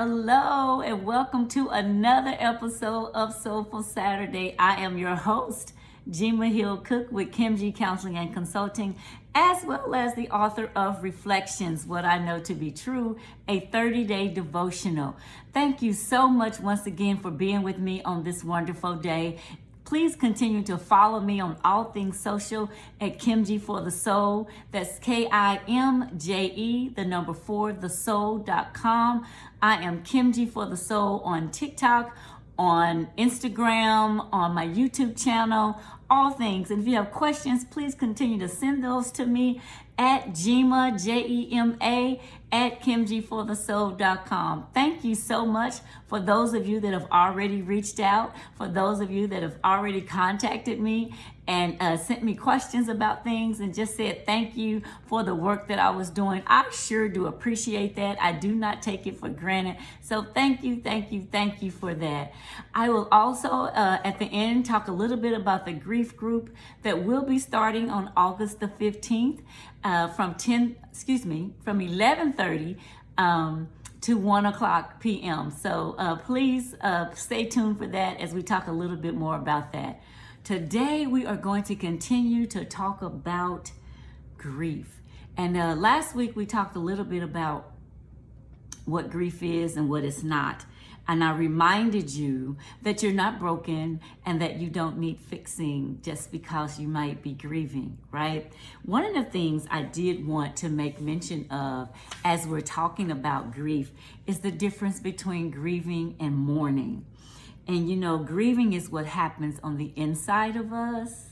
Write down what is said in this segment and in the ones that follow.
Hello, and welcome to another episode of Soulful Saturday. I am your host, Jima Hill Cook with Kim G Counseling and Consulting, as well as the author of Reflections, What I Know to Be True, a 30-day devotional. Thank you so much once again for being with me on this wonderful day. Please continue to follow me on all things social at Kimji for the Soul. That's KIMJE, the number 4, thesoul.com. I am Kimji for the Soul on TikTok, on Instagram, on my YouTube channel, all things. And if you have questions, please continue to send those to me at Jema, Jema, at KimGfortheSoul.com. Thank you so much for those of you that have already reached out, for those of you that have already contacted me and sent me questions about things and just said thank you for the work that I was doing. I sure do appreciate that. I do not take it for granted. So thank you for that. I will also at the end talk a little bit about the grief group that will be starting on August the 15th from 11:30 to 1 o'clock p.m. So please stay tuned for that as we talk a little bit more about that. Today we are going to continue to talk about grief. And last week we talked a little bit about what grief is and what it's not. And I reminded you that you're not broken and that you don't need fixing just because you might be grieving, right? One of the things I did want to make mention of as we're talking about grief is the difference between grieving and mourning. And you know, grieving is what happens on the inside of us.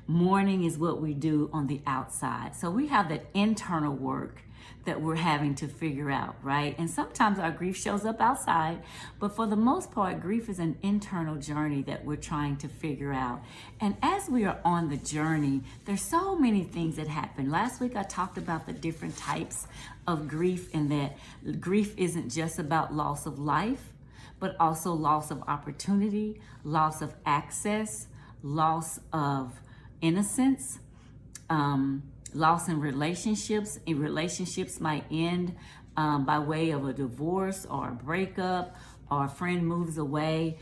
Mourning is what we do on the outside. So we have that internal work that we're having to figure out, right? And sometimes our grief shows up outside, but for the most part, grief is an internal journey that we're trying to figure out. And as we are on the journey, there's so many things that happen. Last week, I talked about the different types of grief, and that grief isn't just about loss of life, but also loss of opportunity, loss of access, loss of innocence, loss in relationships. And relationships might end by way of a divorce or a breakup, or a friend moves away.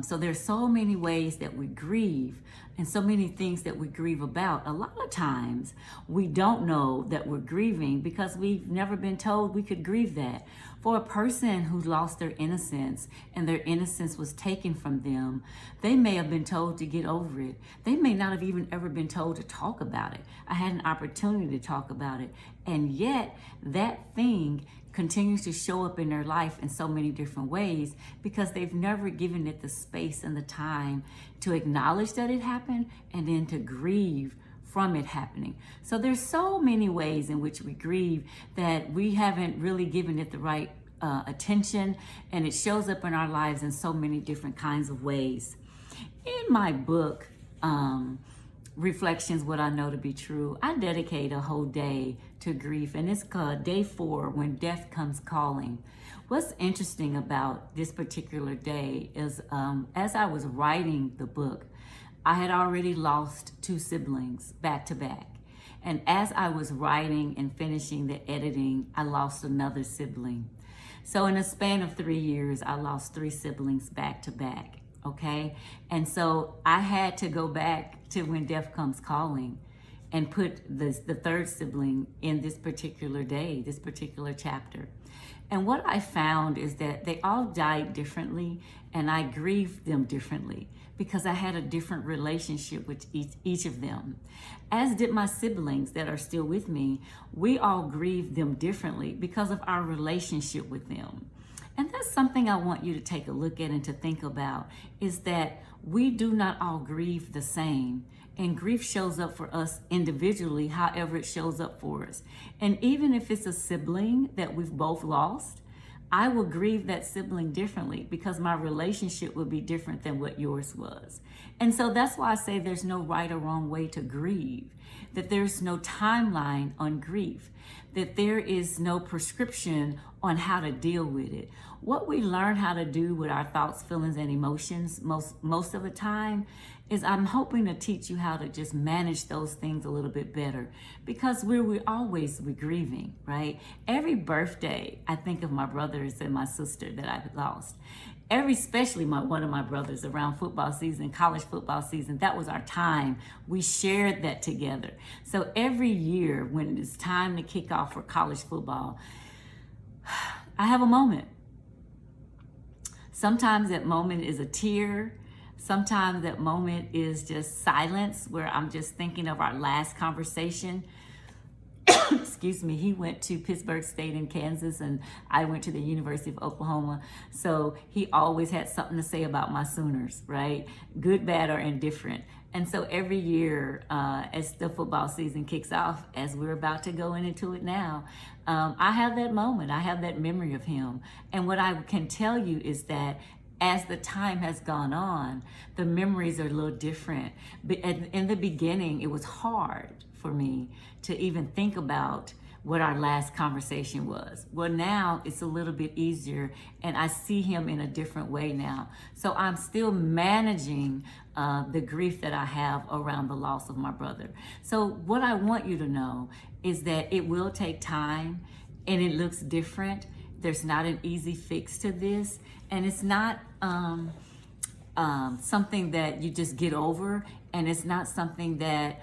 So there's so many ways that we grieve and so many things that we grieve about. A lot of times we don't know that we're grieving because we've never been told we could grieve that. For a person who lost their innocence and their innocence was taken from them, they may have been told to get over it. They may not have even ever been told to talk about it. I had an opportunity to talk about it. And yet that thing continues to show up in their life in so many different ways because they've never given it the space and the time to acknowledge that it happened and then to grieve from it happening. So there's so many ways in which we grieve that we haven't really given it the right attention, and it shows up in our lives in so many different kinds of ways. In my book, Reflections, What I Know to Be True, I dedicate a whole day to grief, and it's called Day 4, When Death Comes Calling. What's interesting about this particular day is as I was writing the book, I had already lost 2 siblings back to back. And as I was writing and finishing the editing, I lost another sibling. So in a span of 3 years, I lost 3 siblings back to back. Okay. And so I had to go back to When Death Comes Calling and put the 3rd sibling in this particular day, this particular chapter. And what I found is that they all died differently, and I grieved them differently because I had a different relationship with each of them. As did my siblings that are still with me. We all grieved them differently because of our relationship with them. And that's something I want you to take a look at and to think about, is that we do not all grieve the same. And grief shows up for us individually, however it shows up for us. And even if it's a sibling that we've both lost, I will grieve that sibling differently because my relationship will be different than what yours was. And so that's why I say there's no right or wrong way to grieve. that there's no timeline on grief, that there is no prescription on how to deal with it. What we learn how to do with our thoughts, feelings, and emotions most of the time is I'm hoping to teach you how to just manage those things a little bit better, because we're always grieving, right? Every birthday, I think of my brothers and my sister that I've lost. Especially one of my brothers around football season, college football season, that was our time. We shared that together. So every year when it's time to kick off for college football, I have a moment. Sometimes that moment is a tear. Sometimes that moment is just silence, where I'm just thinking of our last conversation. Excuse me, he went to Pittsburgh State in Kansas, and I went to the University of Oklahoma. So he always had something to say about my Sooners, right? Good, bad, or indifferent. And so every year, as the football season kicks off, as we're about to go into it now, I have that moment. I have that memory of him. And what I can tell you is that as the time has gone on, the memories are a little different. But in the beginning, it was hard for me to even think about what our last conversation was. Well, now it's a little bit easier, and I see him in a different way now. So I'm still managing the grief that I have around the loss of my brother. So what I want you to know is that it will take time, and it looks different. There's not an easy fix to this, and it's not something that you just get over, and it's not something that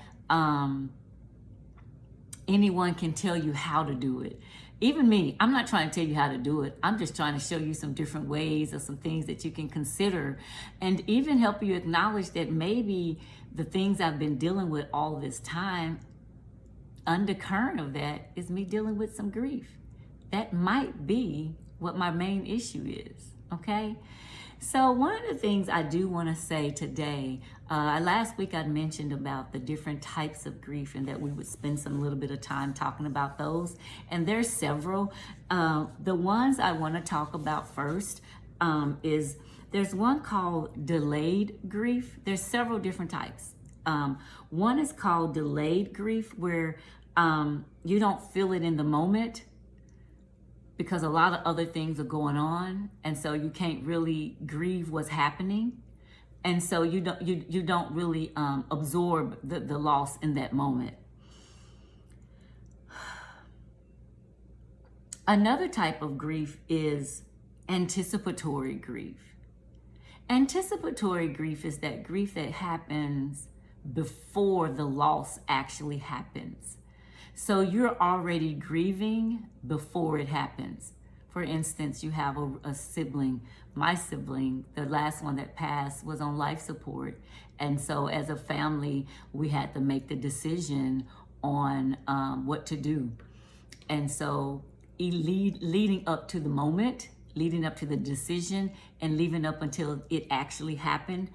anyone can tell you how to do it. Even me, I'm not trying to tell you how to do it. I'm just trying to show you some different ways or some things that you can consider, and even help you acknowledge that maybe the things I've been dealing with all this time, undercurrent of that is me dealing with some grief. That might be what my main issue is, okay? So one of the things I do want to say today, last week I mentioned about the different types of grief, and that we would spend some little bit of time talking about those. And there's several. The ones I want to talk about first is there's one called delayed grief. There's several different types. One is called delayed grief, where you don't feel it in the moment, because a lot of other things are going on, and so you can't really grieve what's happening, and so you don't really absorb the loss in that moment. Another type of grief is anticipatory grief. Anticipatory grief is that grief that happens before the loss actually happens. So you're already grieving before it happens. For instance, you have a sibling. My sibling, the last one that passed, was on life support. And so as a family, we had to make the decision on what to do. And so leading up to the moment, leading up to the decision, and leading up until it actually happened,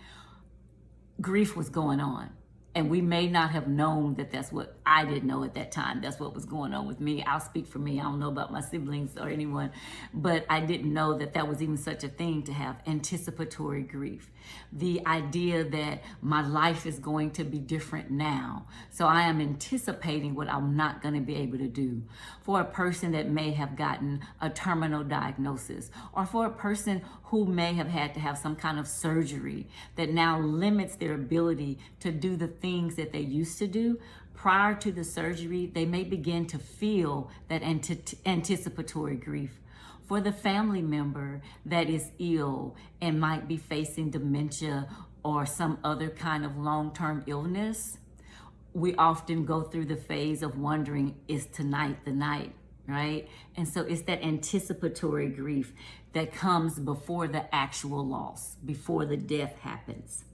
grief was going on. And we may not have known that that's what, I didn't know at that time, that's what was going on with me. I'll speak for me. I don't know about my siblings or anyone, but I didn't know that that was even such a thing, to have anticipatory grief. The idea that my life is going to be different now. So I am anticipating what I'm not going to be able to do. For a person that may have gotten a terminal diagnosis, or for a person who may have had to have some kind of surgery that now limits their ability to do the things that they used to do. Prior to the surgery, they may begin to feel that anticipatory grief. For the family member that is ill and might be facing dementia or some other kind of long-term illness, we often go through the phase of wondering, is tonight the night, right? And so it's that anticipatory grief that comes before the actual loss, before the death happens.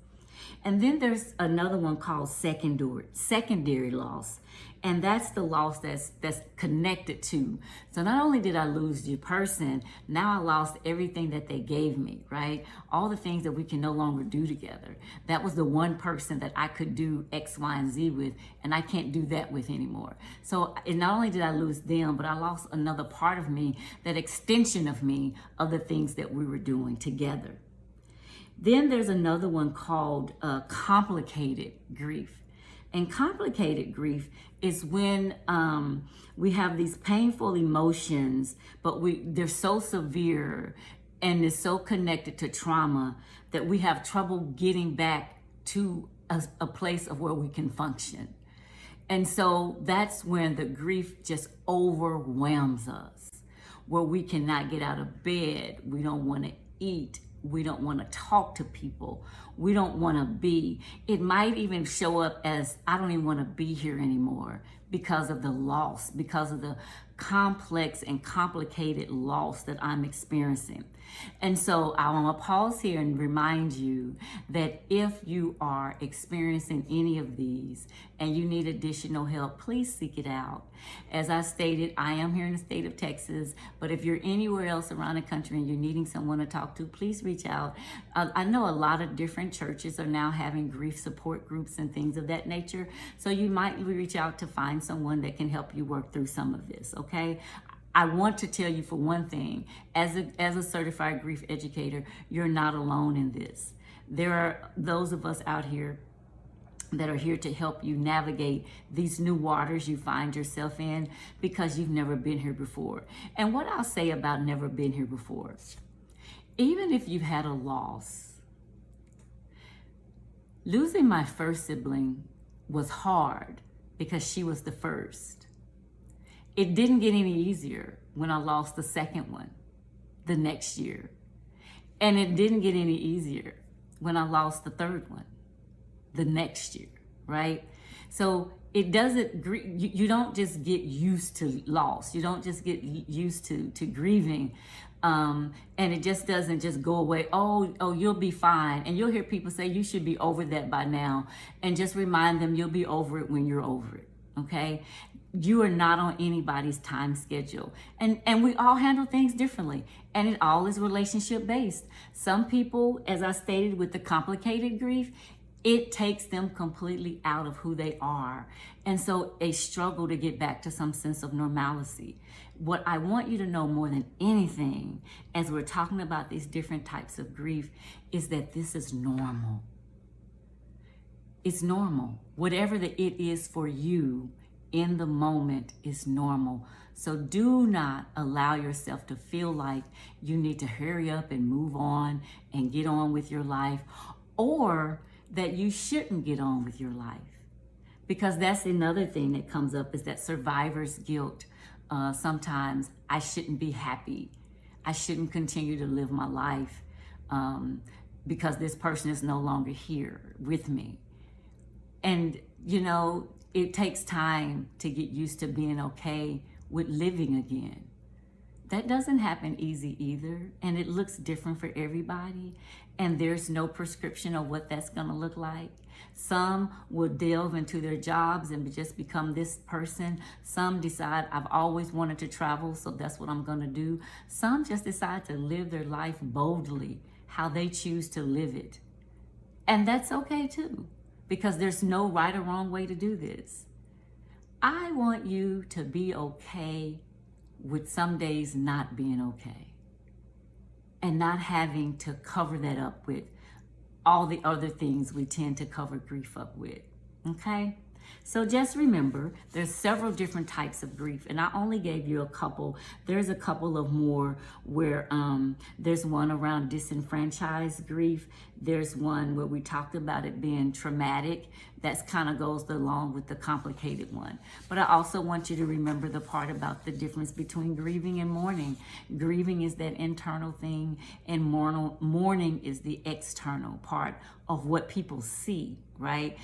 And then there's another one called secondary loss. And that's the loss that's connected to. So not only did I lose the person, now I lost everything that they gave me, right? All the things that we can no longer do together. That was the one person that I could do X, Y, and Z with, and I can't do that with anymore. So not only did I lose them, but I lost another part of me, that extension of me, of the things that we were doing together. Then there's another one called complicated grief. And complicated grief is when we have these painful emotions, but they're so severe and is so connected to trauma that we have trouble getting back to a place of where we can function. And so that's when the grief just overwhelms us, where we cannot get out of bed, we don't want to eat, we don't want to talk to people, we don't want to be. It might even show up as, I don't even want to be here anymore, because of the loss, because of the complex and complicated loss that I'm experiencing. And so I want to pause here and remind you that if you are experiencing any of these and you need additional help, please seek it out. As I stated, I am here in the state of Texas, but if you're anywhere else around the country and you're needing someone to talk to, please reach out. I know a lot of different churches are now having grief support groups and things of that nature, so you might reach out to find someone that can help you work through some of this, okay? I want to tell you, for one thing, as a certified grief educator, you're not alone in this. There are those of us out here that are here to help you navigate these new waters you find yourself in, because you've never been here before. And what I'll say about never been here before, even if you've had a loss, losing my first sibling was hard because she was the first. It didn't get any easier when I lost the second one the next year. And it didn't get any easier when I lost the third one the next year, right? So it doesn't, you don't just get used to loss. You don't just get used to grieving. And it just doesn't just go away. Oh, you'll be fine. And you'll hear people say you should be over that by now. And just remind them you'll be over it when you're over it, okay? You are not on anybody's time schedule. And we all handle things differently. And it all is relationship based. Some people, as I stated with the complicated grief, it takes them completely out of who they are. And so a struggle to get back to some sense of normalcy. What I want you to know more than anything, as we're talking about these different types of grief, is that this is normal. It's normal. Whatever it is for you in the moment is normal. So do not allow yourself to feel like you need to hurry up and move on and get on with your life, or that you shouldn't get on with your life. Because that's another thing that comes up, is that survivor's guilt. Sometimes I shouldn't be happy. I shouldn't continue to live my life because this person is no longer here with me. And, you know, it takes time to get used to being okay with living again. That doesn't happen easy either, and it looks different for everybody, and there's no prescription of what that's gonna look like. Some will delve into their jobs and just become this person. Some decide, I've always wanted to travel, so that's what I'm gonna do. Some just decide to live their life boldly, how they choose to live it. And that's okay too, because there's no right or wrong way to do this. I want you to be okay with some days not being okay, and not having to cover that up with all the other things we tend to cover grief up with, okay? So just remember, there's several different types of grief, and I only gave you a couple. There's a couple of more where there's one around disenfranchised grief. There's one where we talked about it being traumatic. That kind of goes along with the complicated one. But I also want you to remember the part about the difference between grieving and mourning. Grieving is that internal thing, and mourning is the external part of what people see, right?